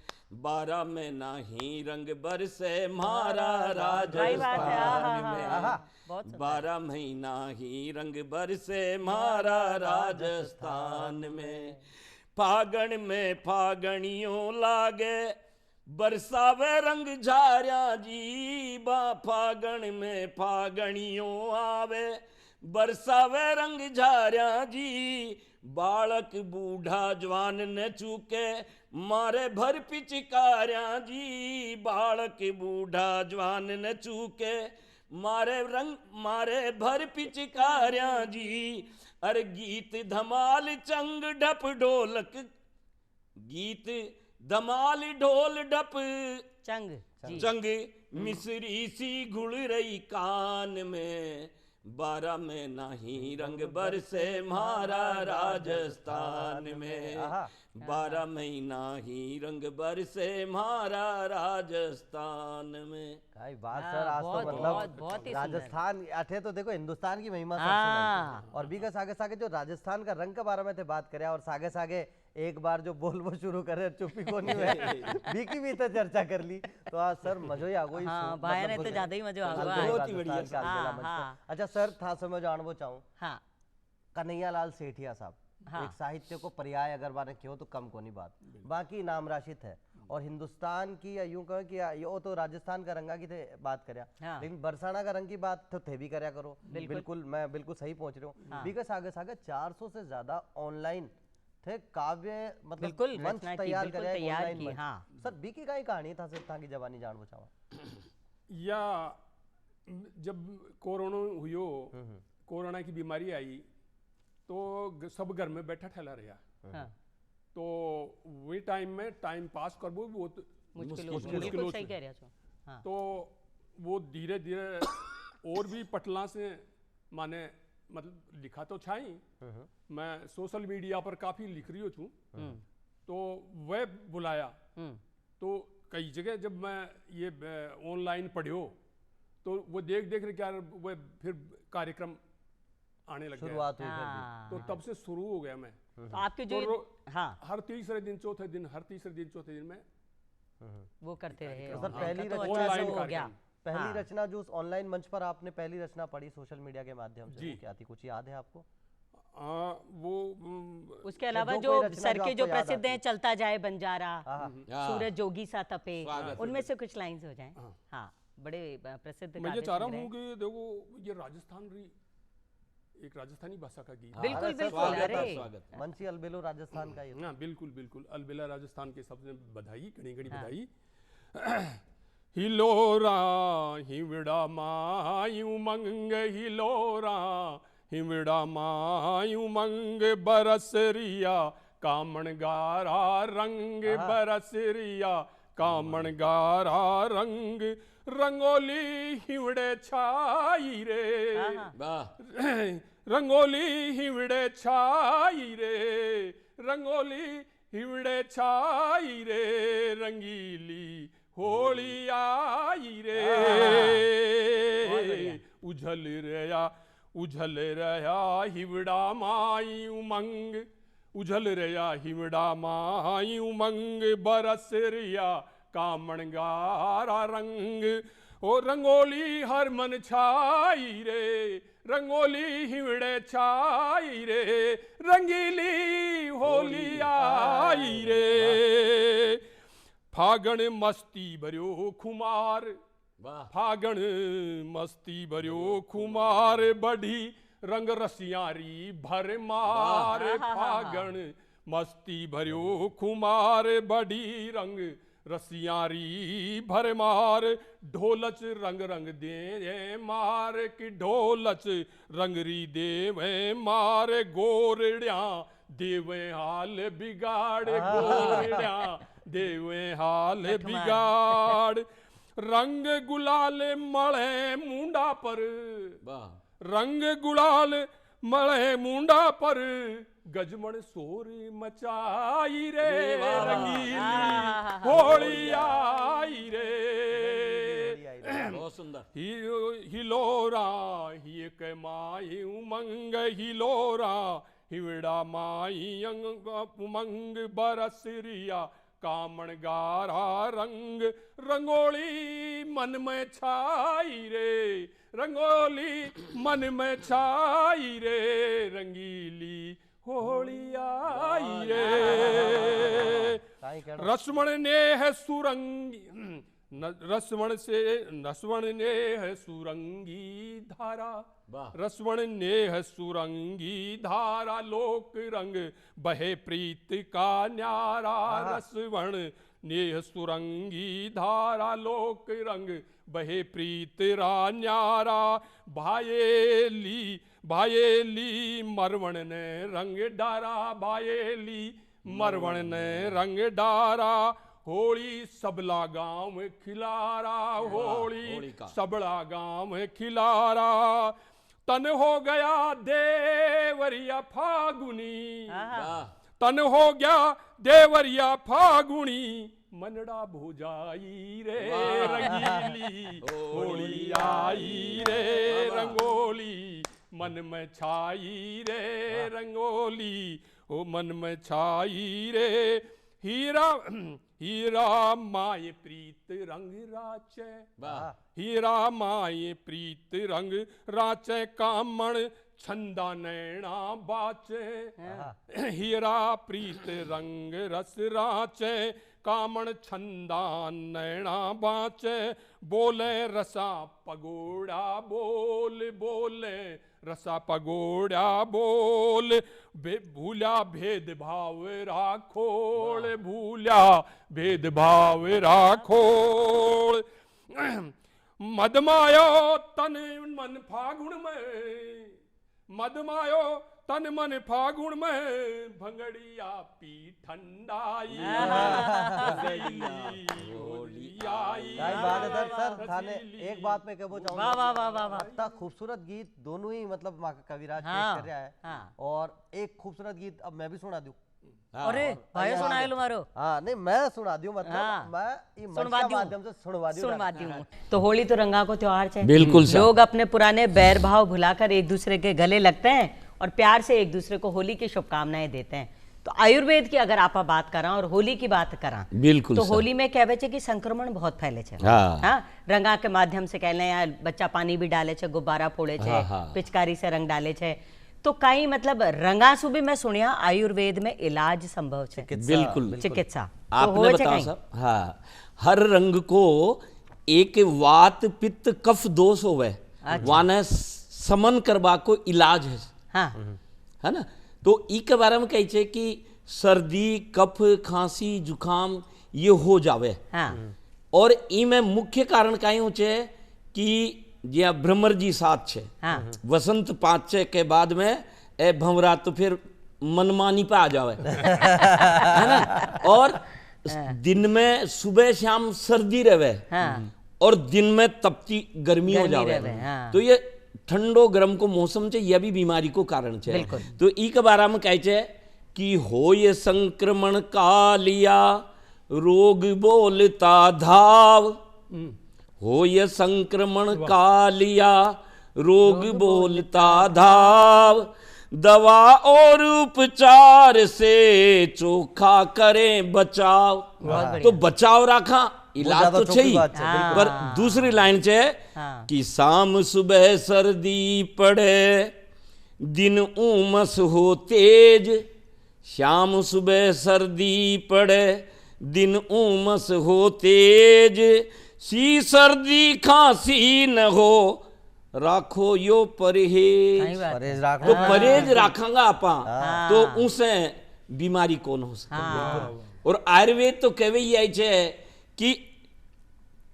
Speaker 4: 12 महीना ही रंग बरसे मारा राजस्थान में 12 महीना ही रंग बरसे मारा राजस्थान में फागण में फागणियों लागे बरसावे रंग झारिया जी बा फागण में फागणियों आवे बरसावे रंग झारिया जी बालक बूढ़ा जवान न चूके मारे भर पिचकारिया जी बालक बूढ़ा जवान न चूके मारे भर पिचकारिया जी अरे गीत धमाल चंग डप ढोलक गीत धमाल ढोल डप चंग मिसरी सी घुल रही कान में 12 महीना ही रंग बरसे मारा राजस्थान में 12 महीना ही रंग बरसे मारा राजस्थान में।
Speaker 3: काय बात सर आज तो मतलब राजस्थान अठे तो देखो हिंदुस्तान की महिमा सर और भी का सागे सागे जो राजस्थान का रंग के बारे में थे बात करे और सागे सागे एक बार जो बोलबो शुरू करे चुप्पी को नहीं हुए बीकी भी तो चर्चा कर ली तो आज सर मजो ही आ गई।
Speaker 2: हां भाई ने तो ज्यादा ही मजो आ गया
Speaker 3: बहुत ही बढ़िया। अच्छा सर था समझ जानबो चाहूं हां कन्हैयालाल सेठिया साहब एक साहित्य को पर्याय अगर माने क्यों तो कम को नहीं बात बाकी नाम राशिद है और हिंदुस्तान की या यूं कहो कि यो तो राजस्थान का रंगा की थे बात करया लेकिन बरसाना का रंग की बात तो थे भी करया करो बिल्कुल मैं बिल्कुल सही पहुंच रहा हूँ बिकॉज आगे सागे 400 से ज्यादा ऑनलाइन थे काव्य मतलब मंच तैयार की सर बीकी का ही कहानी था सिर्फ की जवानी जान बचावा
Speaker 1: या जब कोरोना हुई कोरोना की बीमारी आई तो सब घर में बैठा ठहला रहा तो वही टाइम में टाइम पास करबो बहुत मुश्किल
Speaker 2: सही कह रहे हो
Speaker 1: तो वो धीरे धीरे और भी पटला से माने मतलब लिखा तो छाई मैं सोशल मीडिया पर काफी लिख रही हूँ तो वह बुलाया तो कई जगह जब मैं ये ऑनलाइन पढ़ियो तो वो देख देख क्या वो फिर कार्यक्रम आने लग गया तो तब से शुरू हो गया मैं
Speaker 2: तो आपके जो
Speaker 1: हर तीसरे दिन चौथे दिन में
Speaker 2: वो करते रहे
Speaker 3: सर पहली
Speaker 2: ऑनलाइन हो गया
Speaker 3: पहली रचना जो उस ऑनलाइन मंच पर आपने पहली रचना पढ़ी सोशल मीडिया के माध्यम से क्या थी कुछ याद है आपको?
Speaker 1: वो
Speaker 2: उसके अलावा जो सर के जो प्रसिद्ध हैं चलता जाए बंजारा सूरज जोगी सा तपे उनमें से कुछ लाइंस हो जाएं हाँ बड़े प्रसिद्ध
Speaker 1: मैं ये चाह रहा हूँ कि देखो ये एक राजस्थानी भाषा का गीत
Speaker 2: बिल्कुल बिल्कुल अरे
Speaker 3: मंची अलबेलो राजस्थान का
Speaker 1: हाँ बिल्कुल अलबेला राजस्थान के सबसे बधाई घड़ी बधाई हिलोरा हिवड़ा मायू मंग हिलोरा हिवड़ा मायू मंग बरसरिया कामण गारा रंग बरसरिया कामण गारा रंग रंगोली हिवड़े छाई रे रंगोली हिवड़े छाई रे रंगोली हिवड़े छाई रे रंगीली होली आई रे उझल रया हिवड़ा माई उमंग उझल रया हिवड़ा माई उमंग बरस रिया कामण गारा रंग ओ रंगोली हर मन छाई रे रंगोली हिवड़े छाई रे रंगीली होली आई रे फागण मस्ती भरियो खुमार, फागण मस्ती भरियो खुमार, बढ़ी रंग रसियारी भर मार, फागण मस्ती भरियो खुमार, बढ़ी रंग रसियारी भर मार, ढोलच रंग रंग दे मार कि ढोलच रंगरी देवे मार, गोरड़िया देवे हाल बिगाड़, गोरड़िया देवे हाल बिगाड़, रंग गुलाल मळे मुंडा पर, रंग गुलाल मळे मुंडा पर, गजमण शोर मचाई रे, रंगीली होली आई रे,
Speaker 4: बहुत सुंदर।
Speaker 1: हिलोरा ही के माई उमंग, हिलोरा हिवड़ा माई उमंग, बरसरिया कामण गारा रंग, रंगोली मन में छाई रे, रंगोली मन में छाई रे, रंगीली होली आई रे, रसमण ने है सुरंगी, रसवण ने है सुरंगी धारा, रसवण ने है सुरंगी धारा, लोक रंग बहे प्रीत का न्यारा, रसवण ने है सुरंगी धारा, लोक रंग बहे प्रीत रा न्यारा, भायेली भायेली मरवण ने रंग डारा, भायेली मरवण ने रंग डारा, होली सबला गांव में खिलारा, होली सबला गांव में खिलारा, तन हो गया देवरिया फागुनी, तन हो गया देवरिया फागुनी, मनड़ा भुजाई रे, रंगीली होली आई रे, रंगोली मन में छाई रे, रंगोली ओ मन में छाई रे, हीरा हीरा माए प्रीत रंग राचे, हीरा माए प्रीत रंग राचे, कामण छंदा नैना बाचे, हीरा प्रीत रंग रस राचे, कामण छंदा नैना बाचे, बोले रसा पगोड़ा बोल, बोले रसा पगोड़ा बोल, भूला भेद भाव राखोड़, भूला भेद भाव राखोड़, मदमायो तन मन फागुन में, मदमायो तन मन फागुन में, भंगड़िया पी ठंडाई,
Speaker 3: सर थाने एक बात मैं कहना चाहूंगा,
Speaker 2: वाह वाह वाह वाह,
Speaker 3: इतना खूबसूरत गीत दोनों ही मतलब कविराज पेश कर रहा है, और एक खूबसूरत गीत अब मैं भी सुना दूं।
Speaker 2: अरे भाई सुनाए लो मारो।
Speaker 3: हाँ नहीं मैं सुना दूं, मतलब मैं मंच के माध्यम से सुनवा दूं।
Speaker 2: तो होली तो रंगा को त्योहार है,
Speaker 4: बिल्कुल
Speaker 2: लोग अपने पुराने बैर भाव भुलाकर एक दूसरे के गले लगते हैं और प्यार से एक दूसरे को होली की शुभकामनाएं देते हैं। तो आयुर्वेद की अगर आप बात करा और होली की बात करा, बिल्कुल तो होली में कह बचे कि संक्रमण बहुत फैले छे, हाँ रंगा के माध्यम से कहले या बच्चा पानी भी डाले छे, गुब्बारा फोड़े छे, पिचकारी से रंग डाले छे, तो कई मतलब रंगासु भी मैं सुनिया आयुर्वेद में इलाज संभव है।
Speaker 4: बिल्कुल
Speaker 2: चिकित्सा
Speaker 4: आपने बताया सब। हाँ, हर रंग को एक वात पित्त कफ दोष होवे, वाने समन करवा को इलाज है।
Speaker 2: हाँ
Speaker 4: है ना, तो ई के बारे में कही छे कि सर्दी कफ खांसी जुकाम ये हो जावे।
Speaker 2: हाँ।
Speaker 4: और ई में मुख्य कारण कहीं हो छे कि जिया भ्रमर जी साथ छे।
Speaker 2: हाँ।
Speaker 4: वसंत पाँच छे के बाद में ए भंवरा तो फिर मनमानी पे आ जावे है ना, और दिन में सुबह शाम सर्दी रहे। हाँ। और दिन में तपती गर्मी हो जावे। हाँ। तो ये ठंडो गर्म को मौसम छे, यह भी बीमारी को कारण छे। तो ई के बारे में कहे छे कि हो ये संक्रमण कालिया रोग बोलता धाव, हो ये संक्रमण कालिया रोग बोलता धाव, दवा और उपचार से चोखा करें बचाव। तो बचाव रखा, इलाज तो चाहिए। पर दूसरी लाइन छे कि शाम सुबह सर्दी पड़े दिन उमस हो तेज, शाम सुबह सर्दी पड़े दिन उमस हो तेज, सी सर्दी खांसी न हो, राखो यो परहेज।
Speaker 3: परहेज राखो
Speaker 4: तो परहेज राखांगा आपा तो उसे बीमारी कौन हो सकती। और आयुर्वेद तो कहवे ही आई छे कि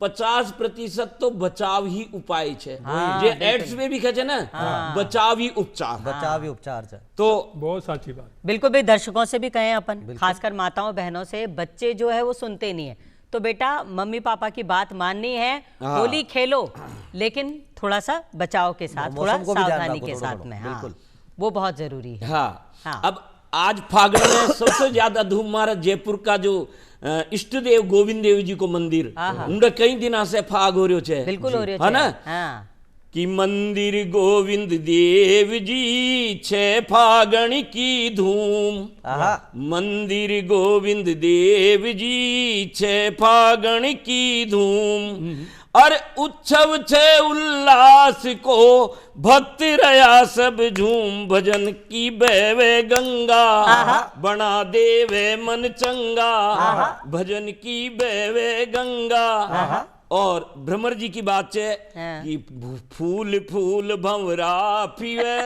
Speaker 4: 50% तो बचाव ही उपाय छे। जे एड्स में भी कहे छे ना बचाव ही उपचार छे। तो
Speaker 1: बहुत सच्ची बात।
Speaker 2: बिल्कुल भी दर्शकों से भी कहें अपन, खासकर माताओं बहनों से, बच्चे जो है वो सुनते नहीं है, तो बेटा मम्मी पापा की बात माननी है, होली खेलो लेकिन थोड़ा सा बचाव के साथ, थोड़ा सावधानी के साथ में। हाँ, वो बहुत जरूरी है।
Speaker 4: हाँ। अब आज फागण में सबसे ज्यादा धूम हमारा जयपुर का जो इष्ट देव गोविंद देव जी को मंदिर, उनका कई दिना से फाग हो रही है।
Speaker 2: बिल्कुल हो रही
Speaker 4: है ना। कि मंदिर गोविंद देव जी छे फागण की धूम, मंदिर गोविंद देव जी छे फागण की धूम, और उत्सव छे उल्लास को भक्त रया सब झूम, भजन की बहवे गंगा बना देवे मन चंगा, भजन की बहवे गंगा। और भ्रमर जी की बात है कि फूल फूल भंवरा फिरे,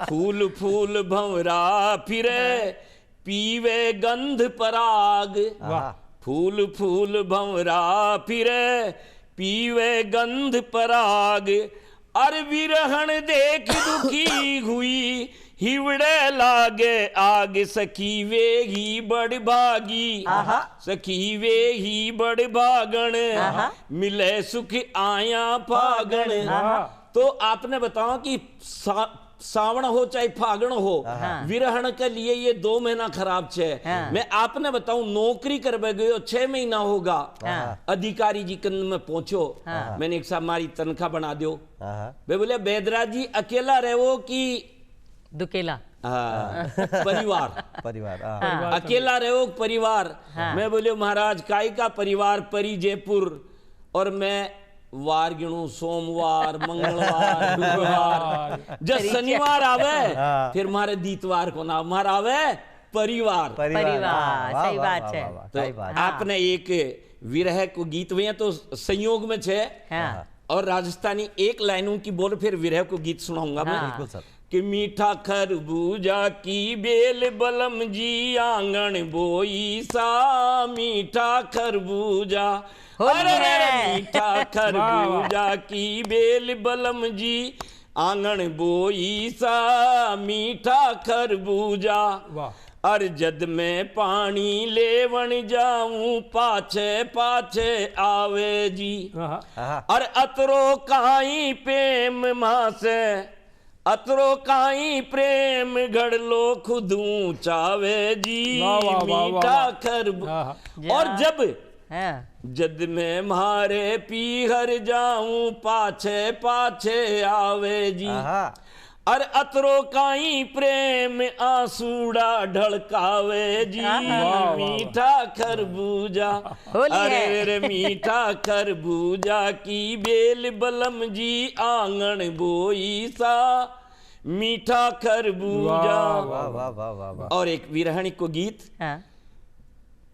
Speaker 4: फूल फूल भंवरा फिरे, पीवे गंध पराग, फूल फूल भंवरा फिरे, पीवे गंध पराग। अर विरहण देख दुखी हुई, हिवड़े लागे आग, सखी वे ही बड़ भागी, सखी वे ही बड़ भागण, मिले सुख आया फागण। तो आपने बताओ कि सावण हो चाहे फागण हो, विरहण के लिए ये 2 महीना खराब छे। मैं आपने बताऊं नौकरी करवे गयो 6 महीना होगा, अधिकारी जी कन में पहुंचो, मैंने एक साहब मारी तनख्वाह बना दो। वे बोले बेदरा जी अकेला रहो कि
Speaker 2: दुकेला?
Speaker 4: परिवार अकेला रहो परिवार। मैं बोले महाराज काई का परिवार, परी जयपुर, और मैं वार गिणू सोमवार मंगलवार बुधवार, जब शनिवार आवे फिर मारे दीतवार को ना मार आवे परिवार।
Speaker 2: सही बात है।
Speaker 4: तो आपने एक विरह को गीत में तो संयोग में छे, और राजस्थानी एक लाइनों की बोल फिर विरह को गीत सुनाऊंगा मैं। बिल्कुल सर। कि मीठा खरबूजा की बेल बलम जी आंगन बोई सा, मीठा खरबूजा, अरे मीठा खरबूजा की बेल बलम जी आंगन बोई सा, मीठा खरबूजा। और जद मैं पानी लेवन जाऊं पाछे पाछे आवे जी, और अतरो काई प्रेम मां से, अतरो काई प्रेम घड़ लो खुदू चावे जी, मीठा खरबूजा। और जद मैं मारे पीहर जाऊं पाछे पाछे आवे जी, और अतरो काई प्रेम आंसूड़ा ढलकावे जी, मीठा खरबूजा, अरे मीठा खरबूजा की बेल बलम जी आंगन बोई सा, मीठा खरबूजा। और एक विरहणी को गीत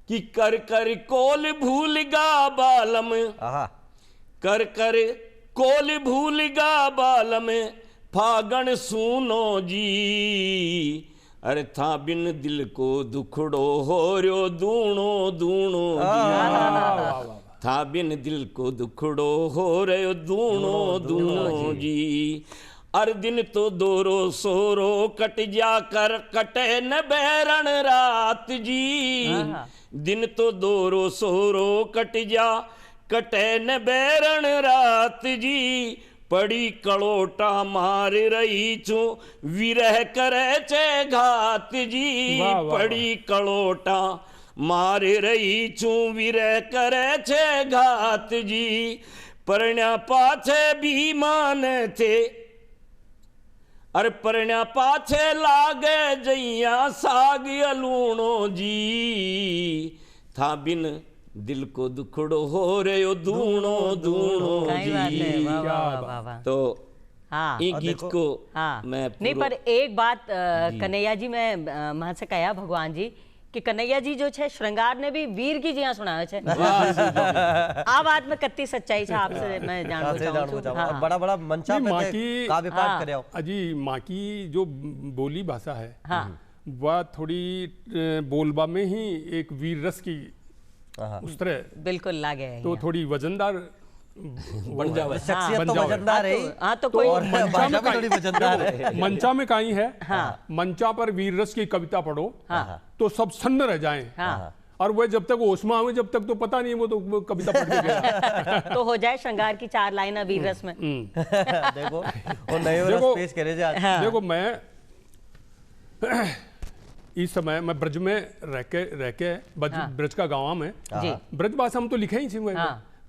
Speaker 4: कि कर कर कोल भूल गा बालम, कर कर कोल भूल गा बालम, फागण सुनो जी, अरे था बिन दिल को दुखड़ो हो रयो दूणो दूणो जी, था बिन दिल को दुखड़ो हो रयो दूणो दूणो जी। अर दिन तो दोरो सोरो कट जा कर कटे न बैरण रात जी, दिन तो दोरो सोरो कट जा कटे न बैरण रात जी, पड़ी कलोटा मार रही छू विरह करे चे घात जी, पड़ी कलोटा मार रही छू विरह करे छे घात जी, परण्या पाछे भी मान थे, अरे परण्या पाछे लागे जइया साग अलूणो जी, था बिन दिल को दुखड़ो हो रयो दूणो दूणो जी। तो ये गीत को मैं
Speaker 2: नहीं, पर एक बात कन्हैया जी मैं वहां से कहा भगवान जी कि कन्हैया जी जो छे श्रृंगार ने भी वीर की जिया सुनावे छे। आ बात में कत्ती सच्चाई छे आपसे मैं जानना चाहूं।
Speaker 3: हाँ। बड़ा बड़ा मंचा पे काव्य पाठ करे हो।
Speaker 1: अजी माँ की जो बोली भाषा है वह थोड़ी बोलबा में ही एक वीर रस की उस तरह
Speaker 2: बिल्कुल लागे है,
Speaker 1: तो थोड़ी वजनदार बन जावे,
Speaker 3: शख्सियत तो वजनदार है।
Speaker 2: हाँ तो कोई
Speaker 3: मंचा में थोड़ी वजनदार है।
Speaker 1: मंचा में कहीं है, मंचा पर वीर रस की कविता पढ़ो तो सब सन्न रह जाएं, और वह जब तक होश में आवे जब तक तो पता नहीं वो तो कविता पढ़ के गया।
Speaker 2: तो हो जाए श्रृंगार की 4 लाइन वीर रस में।
Speaker 3: देखो वो नए रस पेश करे जा।
Speaker 1: देखो मैं इस समय मैं ब्रज में रह के ब्रज का गाँव में ब्रज भाषा में तो लिखे ही थी,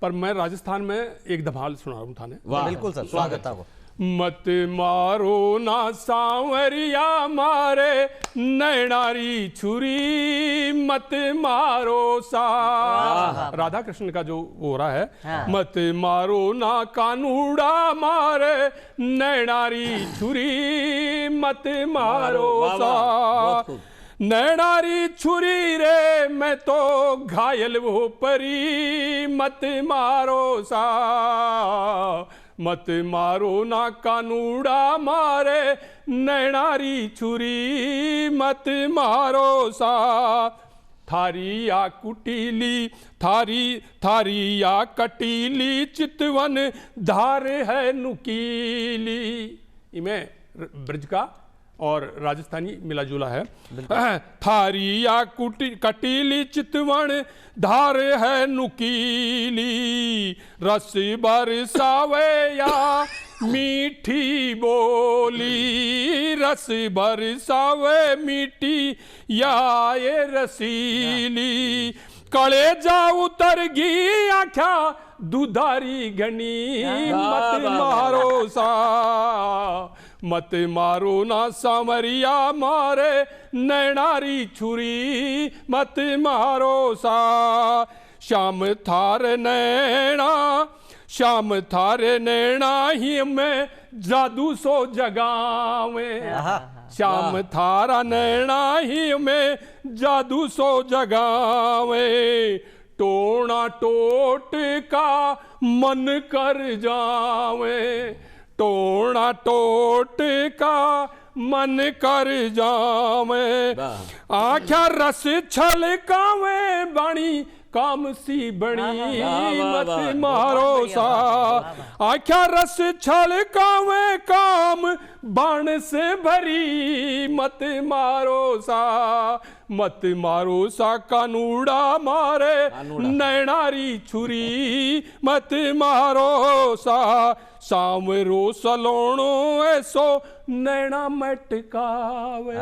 Speaker 1: पर मैं राजस्थान में एक धमाल सुना रहा हूँ थाने।
Speaker 3: बिल्कुल सर, स्वागत है।
Speaker 1: मत मारो ना सांवरिया मारे नैनारी छुरी मत मारो सा। राधा कृष्ण का जो हो रहा है, मत मारो ना कानूड़ा मारे नैनारी छुरी मत मारो सा। नैनारी छुरी रे मैं तो घायल वो परी मत मारो सा। मत मारो ना कानूड़ा मारे नैनारी छुरी मत मारो सा। थारी या कुटीली थारी या कटीली चितवन धार है नुकीली। इमें ब्रज का और राजस्थानी मिला जुला है। थारी या कटीली चितवन धार है नुकीली रस बरसावे या मीठी बोली रस बरसावे मीठी या ये रसीली कले जा उतर गी आख्या दुधारी घनी मत मारो सा। मत मारो ना सामरिया मारे नैनारी छुरी मत मारो सा। श्याम थारे नैना ही में जादू सो जगावे। श्याम थारा नैना ही में जादू सो जगावे। टोना टोट का मन कर जावे। टोना टोट का मन कर जावे। आख्या रस छलकावे बाणी काम सी बणी मत मारो सा। आख्या रस छलकावे काम बाण से भरी मत मारो सा। मत मारो सा कानूड़ा मारे नैनारी छुरी मत मारो सा। सांवरो सलोणो ऐसो नैना मटकावे।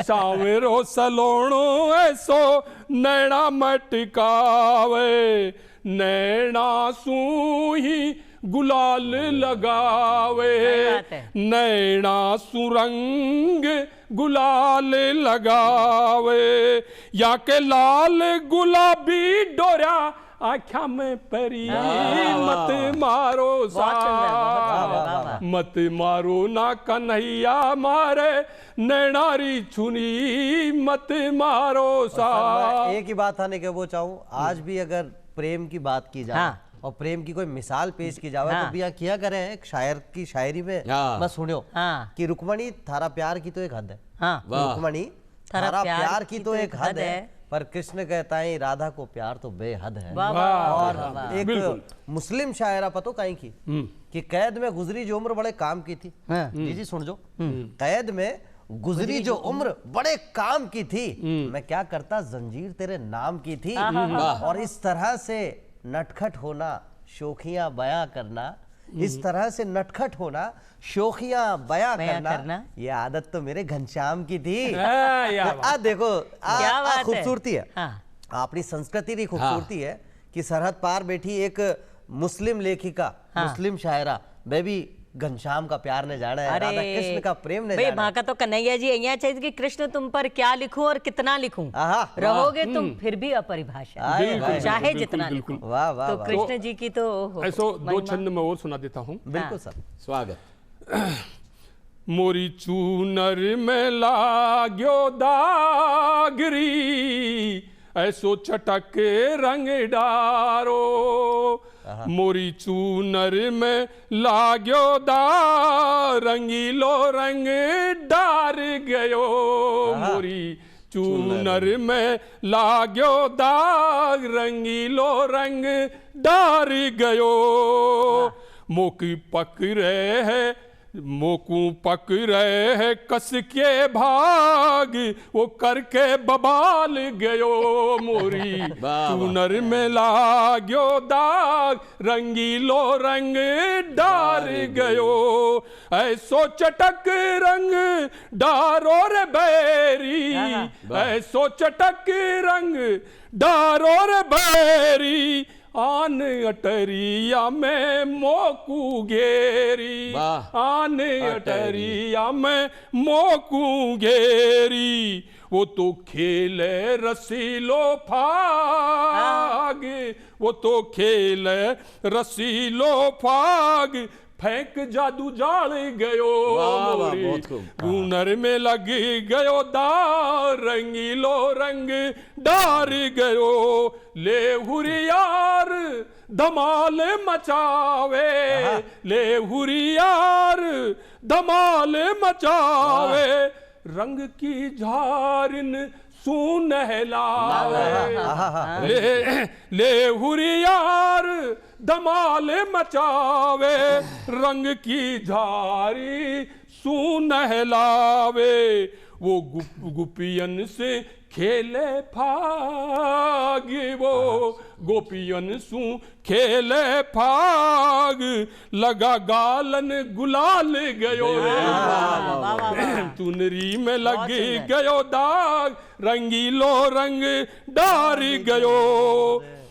Speaker 1: सांवरो सलोणो ऐसो नैना मटकावे। नैना सू ही गुलाल लगावे। नैना सुरंग गुलाल लगावे। या के लाल गुलाबी डोरा आख्या में परी मत मारो सा। मत मारो ना कन्हैया मारे नैनारी छुनी मत मारो सा।
Speaker 3: एक ही बात आने के वो चाहूँ, आज भी अगर प्रेम की बात की जाए और प्रेम की कोई मिसाल पेश की जाए तो भैया किया करे एक शायर की शायरी में मैं सुनियो कि रुक्मणी थारा प्यार की तो एक हद है। रुक्मणी थारा प्यार की तो एक हद है, पर कृष्ण कहता है राधा को प्यार तो बेहद है। और एक मुस्लिम शायरा पतो कहीं की कि कैद में गुजरी जो उम्र बड़े काम की थी। जी सुन जो, कैद में गुजरी जो उम्र बड़े काम की थी, मैं क्या करता जंजीर तेरे नाम की थी। और इस तरह से नटखट होना शोखियां बयां करना, इस तरह से नटखट होना शोखियां बयां करना, ये आदत तो मेरे घनश्याम की थी। देखो खूबसूरती है अपनी संस्कृति की खूबसूरती है कि सरहद पार बैठी एक मुस्लिम लेखिका, मुस्लिम शायरा बेबी घनश्याम का प्यार ने जाना है, राधा कृष्ण का प्रेम ने जाना है।
Speaker 2: का तो कन्हैया जी यहाँ चाहिए कि कृष्ण तुम पर क्या लिखूं और कितना लिखूं, रहोगे तुम फिर भी अपरिभाषा चाहे जितना लिखूं।
Speaker 3: वाह वाह।
Speaker 2: तो कृष्ण जी की तो
Speaker 1: ऐसो दो छंद में और सुना देता हूँ।
Speaker 3: बिल्कुल सर,
Speaker 4: स्वागत।
Speaker 1: मोरी चूनर में लाग्यो दागरी, ऐसो चटक रंग डारो। मोरी चूनर में लाग्यो दाग, रंगीलो रंग डार गयो। मोरी चूनर में लाग्यो दाग, रंगीलो रंग डार गयो। मोकी पकड़े है, मोकू पकड़े है कस के भाग, वो करके बबाल गयो। मोरी चूनर में लाग्यो दाग, रंगीलो रंग डार गयो। ऐसो चटक रंग डारो रे बैरी, ऐसो चटक रंग डारो रे बैरी, आन अटरिया में मोकू घेरी, आन अटरिया में मोकू घेरी। वो तो खेले रसीलो फाग, वो तो खेले रसीलो फाग, फेंक जादू जाल गयो। चूनर में लग गयो दाग, रंगीलो रंग डार गयो। ले हुरियार धमाल मचावे, ले हुरियार धमाल मचावे, रंग की झारिन सुनहलावे। ले हुरियार धमाल मचावे, रंग की झारी सुनहलावे। वो गुपियन से खेले फाग, वो गोपियन सु खेले फाग, लगा गालन गुलाल गयो। चुनरी में लग गयो दाग, रंगीलो रंग डार गयो।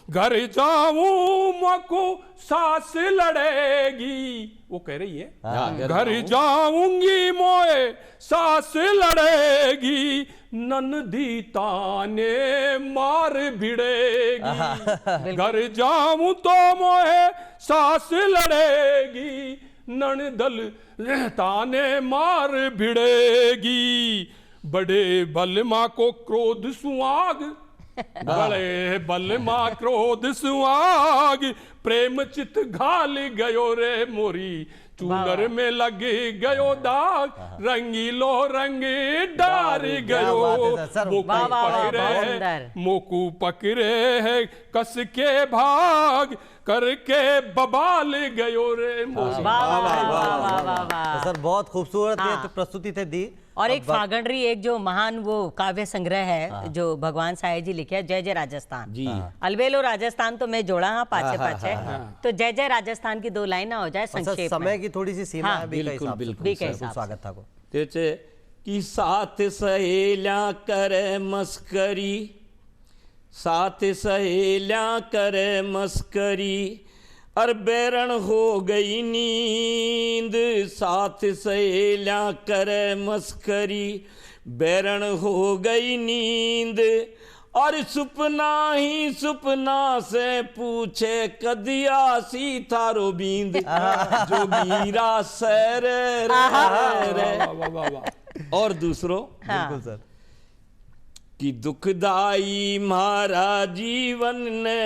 Speaker 1: घर जाऊं मको सास लड़ेगी, वो कह रही है घर जाऊंगी मोए सास लड़ेगी, ननदी ताने मार भिड़ेगी। घर जाऊं तो मोए सास लड़ेगी, ननदल ताने मार भिड़ेगी। बड़े बलमा को क्रोध सुआग, बड़े बलमा क्रोध सुआग, प्रेम चित घाल गयो रे। मोरी चूनर में लग गयो दाग, रंगीलो रंग डार गयो। मोकू पकड़े है कस के भाग, करके बबाल गयो रे।
Speaker 3: सर बहुत खूबसूरत प्रस्तुति थे दी।
Speaker 2: और एक फागणरी, एक जो महान वो काव्य संग्रह है जो भगवान साहेब जी लिखे, जय जय राजस्थान जी। अलबेलो राजस्थान तो मैं जोड़ा हाँ पाछे पाछे, तो जय जय राजस्थान की दो लाइन हो जाए संक्षेप में।
Speaker 3: समय की थोड़ी सी सीमा है,
Speaker 2: बिल्कुल
Speaker 3: स्वागत था को
Speaker 4: कि साथ सहेल्या करे मस्करी, साथ सहेल्या करे मस्करी, अर बैरण हो गई नींद। साथ सहेल्या करे मस्करी, बैरण हो गई नींद, और सुपना ही सुपना से पूछे कदिया सी थारो बींद। जो मीरा सर और दूसरो
Speaker 3: बिल्कुल सर
Speaker 4: कि दुखदाई मारा जीवन ने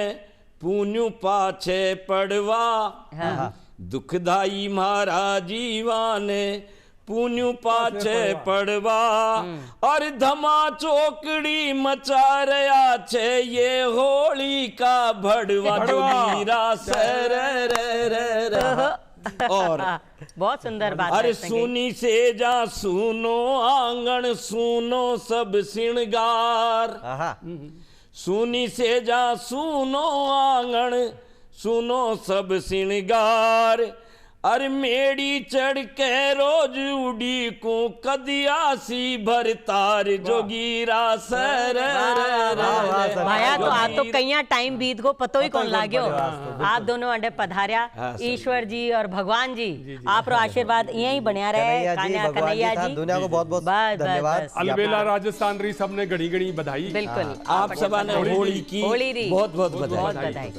Speaker 4: पुण्य पाछे पड़वा। दुखदाई मारा जीवन पुण्य पाछे पड़वा, और धमा चौकड़ी मचा रहा छे ये होली का भड़वा। मीरा सर
Speaker 2: और बहुत सुंदर बात।
Speaker 4: अरे सुनी से जा सुनो आंगन, सुनो सब श्रृंगार। सुनी से जा सुनो आंगन, सुनो सब श्रृंगार। अरे मेड़ी चढ़ के रोज उड़ी को कदियासी भरतार। जोगीरा सर
Speaker 2: भाया तो आ तो कई टाइम बीत गो, पतो ही कौन लाग्यो। आप दोनों अंडे पधारिया। ईश्वर जी और भगवान जी आप आशीर्वाद यही बनया रहे। कन्हैया जी
Speaker 3: दुनिया को बहुत बहुत धन्यवाद।
Speaker 1: अलबेला राजस्थान री सबने घड़ी घड़ी बधाई।
Speaker 2: बिल्कुल
Speaker 4: आप सबा ने होली की
Speaker 2: होली
Speaker 4: बहुत बहुत
Speaker 2: बधाई।